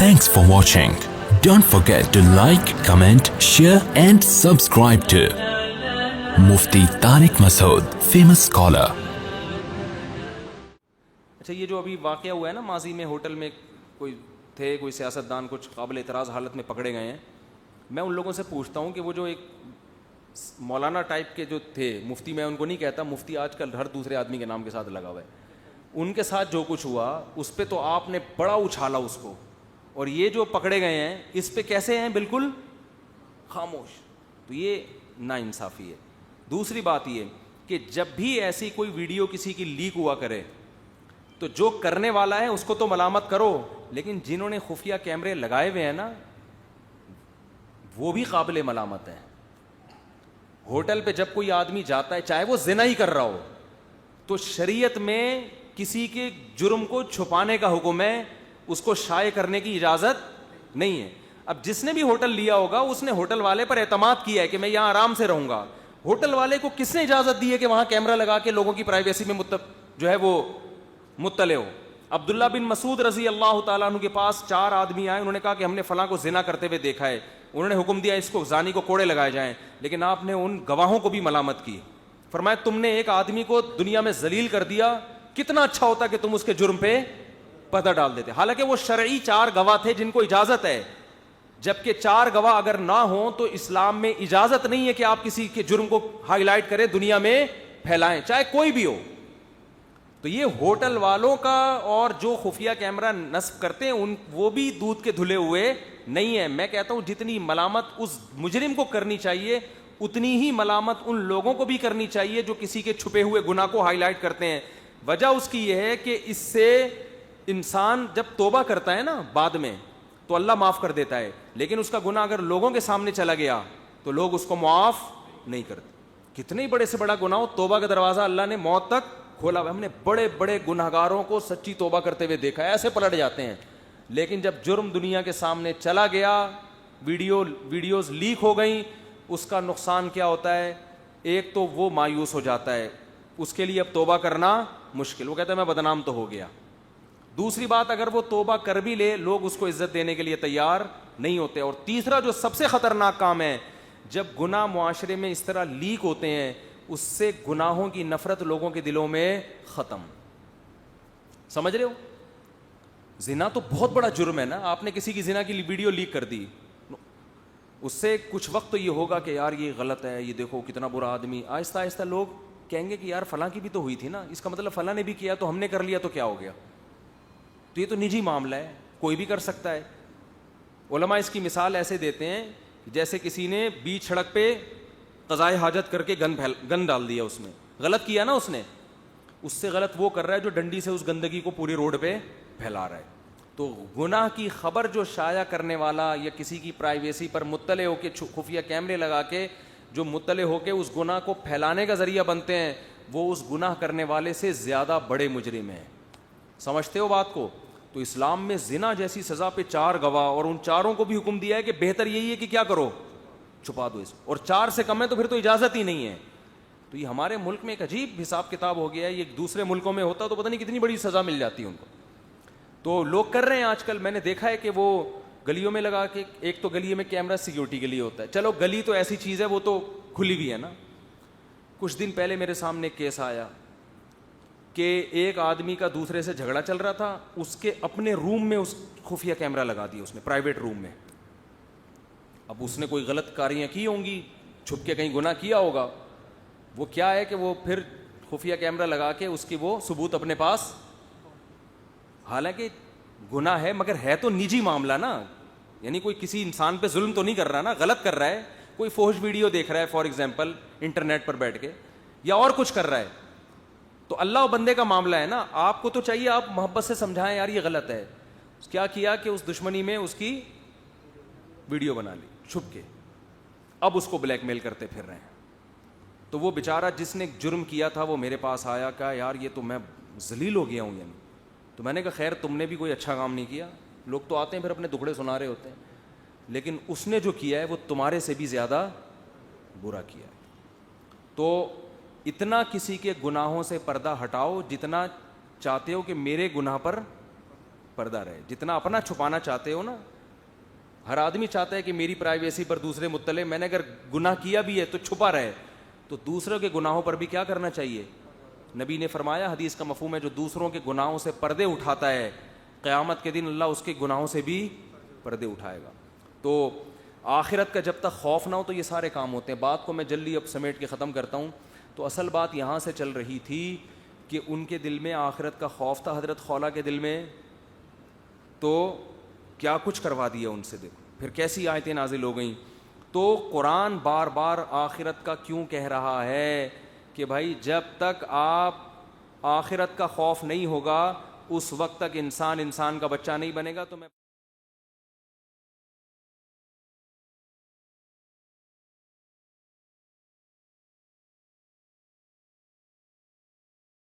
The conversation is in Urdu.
Thanks for watching. Don't forget to like, comment, share and subscribe to Mufti Tariq Masood, famous scholar. اچھا یہ جو ابھی واقعہ ہوا ہے نا ماضی میں ہوٹل میں کوئی تھے کوئی سیاستدان کچھ قابل اعتراض حالت میں پکڑے گئے ہیں, میں ان لوگوں سے پوچھتا ہوں کہ وہ جو ایک مولانا ٹائپ کے جو تھے, مفتی میں ان کو نہیں کہتا, مفتی آج کل ہر دوسرے آدمی کے نام کے ساتھ لگا ہوا ہے, ان کے ساتھ جو کچھ ہوا اس پہ تو آپ نے بڑا اچھالا اس کو, اور یہ جو پکڑے گئے ہیں اس پہ کیسے ہیں بالکل خاموش, تو یہ ناانصافی ہے. دوسری بات یہ کہ جب بھی ایسی کوئی ویڈیو کسی کی لیک ہوا کرے تو جو کرنے والا ہے اس کو تو ملامت کرو, لیکن جنہوں نے خفیہ کیمرے لگائے ہوئے ہیں نا وہ بھی قابل ملامت ہیں. ہوٹل پہ جب کوئی آدمی جاتا ہے چاہے وہ زنا ہی کر رہا ہو تو شریعت میں کسی کے جرم کو چھپانے کا حکم ہے, اس کو شائع کرنے کی اجازت نہیں ہے. اب جس نے بھی ہوٹل لیا ہوگا اس نے ہوٹل والے پر اعتماد کیا ہے کہ میں یہاں آرام سے رہوں گا. ہوٹل والے کو کس نے اجازت دی ہے کہ وہاں کیمرہ لگا کے لوگوں کی پرائیویسی میں جو ہے وہ مطلع ہو؟ عبداللہ بن مسعود رضی اللہ تعالیٰ عنہ کے پاس 4 آدمی آئے, انہوں نے کہا کہ ہم نے فلاں کو زنا کرتے ہوئے دیکھا ہے. انہوں نے حکم دیا اس کو زانی کو کوڑے لگائے جائیں, لیکن آپ نے ان گواہوں کو بھی ملامت کی. فرمایا تم نے ایک آدمی کو دنیا میں ذلیل کر دیا, کتنا اچھا ہوتا کہ تم اس کے جرم پہ پردہ ڈال دیتے. حالانکہ وہ شرعی 4 گواہ تھے جن کو اجازت ہے, جبکہ 4 گواہ اگر نہ ہوں تو اسلام میں اجازت نہیں ہے کہ آپ کسی کے جرم کو ہائی لائٹ کریں, دنیا میں پھیلائیں, چاہے کوئی بھی ہو. تو یہ ہوٹل والوں کا اور جو خفیہ کیمرہ نصب کرتے ہیں وہ بھی دودھ کے دھلے ہوئے نہیں ہیں. میں کہتا ہوں جتنی ملامت اس مجرم کو کرنی چاہیے اتنی ہی ملامت ان لوگوں کو بھی کرنی چاہیے جو کسی کے چھپے ہوئے گناہ کو ہائی لائٹ کرتے ہیں. وجہ اس کی یہ ہے کہ اس سے انسان جب توبہ کرتا ہے نا بعد میں تو اللہ معاف کر دیتا ہے, لیکن اس کا گناہ اگر لوگوں کے سامنے چلا گیا تو لوگ اس کو معاف نہیں کرتے. کتنے ہی بڑے سے بڑا گناہ ہو, توبہ کا دروازہ اللہ نے موت تک کھولا ہوا. ہم نے بڑے بڑے گناہگاروں کو سچی توبہ کرتے ہوئے دیکھا ہے, ایسے پلٹ جاتے ہیں, لیکن جب جرم دنیا کے سامنے چلا گیا, ویڈیوز لیک ہو گئیں, اس کا نقصان کیا ہوتا ہے؟ ایک تو وہ مایوس ہو جاتا ہے, اس کے لیے اب توبہ کرنا مشکل, وہ کہتا ہے میں بدنام تو ہو گیا. دوسری بات اگر وہ توبہ کر بھی لے لوگ اس کو عزت دینے کے لیے تیار نہیں ہوتے. اور تیسرا جو سب سے خطرناک کام ہے, جب گناہ معاشرے میں اس طرح لیک ہوتے ہیں اس سے گناہوں کی نفرت لوگوں کے دلوں میں ختم. سمجھ رہے ہو؟ زنا تو بہت بڑا جرم ہے نا, آپ نے کسی کی زنا کی ویڈیو لیک کر دی, اس سے کچھ وقت تو یہ ہوگا کہ یار یہ غلط ہے, یہ دیکھو کتنا برا آدمی, آہستہ آہستہ لوگ کہیں گے کہ یار فلاں کی بھی تو ہوئی تھی نا, اس کا مطلب فلاں نے بھی کیا تو ہم نے کر لیا تو کیا ہو گیا. تو یہ تو نجی معاملہ ہے, کوئی بھی کر سکتا ہے. علماء اس کی مثال ایسے دیتے ہیں جیسے کسی نے بیچ سڑک پہ قضائے حاجت کر کے گن ڈال دیا, اس میں غلط کیا نا, اس نے اس سے غلط وہ کر رہا ہے جو ڈنڈی سے اس گندگی کو پوری روڈ پہ پھیلا رہا ہے. تو گناہ کی خبر جو شائع کرنے والا یا کسی کی پرائیویسی پر مطلع ہو کے خفیہ کیمرے لگا کے جو مطلع ہو کے اس گناہ کو پھیلانے کا ذریعہ بنتے ہیں وہ اس گناہ کرنے والے سے زیادہ بڑے مجرم ہیں. سمجھتے ہو بات کو؟ تو اسلام میں زنا جیسی سزا پہ 4 گواہ, اور ان 4 کو بھی حکم دیا ہے کہ بہتر یہی ہے کہ کیا کرو, چھپا دو اس, اور 4 سے کم ہے تو پھر تو اجازت ہی نہیں ہے. تو یہ ہمارے ملک میں ایک عجیب حساب کتاب ہو گیا ہے, یہ دوسرے ملکوں میں ہوتا تو پتہ نہیں کتنی بڑی سزا مل جاتی ہے ان کو. تو لوگ کر رہے ہیں آج کل, میں نے دیکھا ہے کہ وہ گلیوں میں لگا کے, ایک تو گلی میں کیمرہ سیکیورٹی کے لیے ہوتا ہے, چلو گلی تو ایسی چیز ہے وہ تو کھلی بھی ہے نا. کچھ دن پہلے میرے سامنے کیس آیا کہ ایک آدمی کا دوسرے سے جھگڑا چل رہا تھا, اس کے اپنے روم میں اس خفیہ کیمرہ لگا دیا اس نے, پرائیویٹ روم میں. اب اس نے کوئی غلط کاریاں کی ہوں گی, چھپ کے کہیں گناہ کیا ہوگا, وہ کیا ہے کہ وہ پھر خفیہ کیمرہ لگا کے اس کی وہ ثبوت اپنے پاس, حالانکہ گناہ ہے مگر ہے تو نجی معاملہ نا, یعنی کوئی کسی انسان پہ ظلم تو نہیں کر رہا نا, غلط کر رہا ہے, کوئی فحش ویڈیو دیکھ رہا ہے فار ایگزامپل انٹرنیٹ پر بیٹھ کے, یا اور کچھ کر رہا ہے, تو اللہ و بندے کا معاملہ ہے نا. آپ کو تو چاہیے آپ محبت سے سمجھائیں یار یہ غلط ہے. کیا کیا کہ اس دشمنی میں اس کی ویڈیو بنا لی چھپ کے, اب اس کو بلیک میل کرتے پھر رہے ہیں. تو وہ بیچارہ جس نے جرم کیا تھا وہ میرے پاس آیا, کہا یار یہ تو میں ذلیل ہو گیا ہوں یعنی. تو میں نے کہا خیر تم نے بھی کوئی اچھا کام نہیں کیا, لوگ تو آتے ہیں پھر اپنے دکھڑے سنا رہے ہوتے ہیں, لیکن اس نے جو کیا ہے وہ تمہارے سے بھی زیادہ برا کیا ہے. تو اتنا کسی کے گناہوں سے پردہ ہٹاؤ جتنا چاہتے ہو کہ میرے گناہ پر پردہ رہے. جتنا اپنا چھپانا چاہتے ہو نا, ہر آدمی چاہتا ہے کہ میری پرائیویسی پر دوسرے مطلع, میں نے اگر گناہ کیا بھی ہے تو چھپا رہے, تو دوسروں کے گناہوں پر بھی کیا کرنا چاہیے. نبی نے فرمایا, حدیث کا مفہوم ہے, جو دوسروں کے گناہوں سے پردے اٹھاتا ہے قیامت کے دن اللہ اس کے گناہوں سے بھی پردے اٹھائے گا. تو آخرت کا جب تک خوف نہ ہو تو یہ سارے کام ہوتے ہیں. بات کو میں جلدی اب سمیٹ کے ختم کرتا ہوں. تو اصل بات یہاں سے چل رہی تھی کہ ان کے دل میں آخرت کا خوف تھا, حضرت خولہ کے دل میں, تو کیا کچھ کروا دیا ان سے. دیکھو پھر کیسی آیتیں نازل ہو گئیں. تو قرآن بار بار آخرت کا کیوں کہہ رہا ہے کہ بھائی جب تک آپ آخرت کا خوف نہیں ہوگا اس وقت تک انسان کا بچہ نہیں بنے گا. تو میں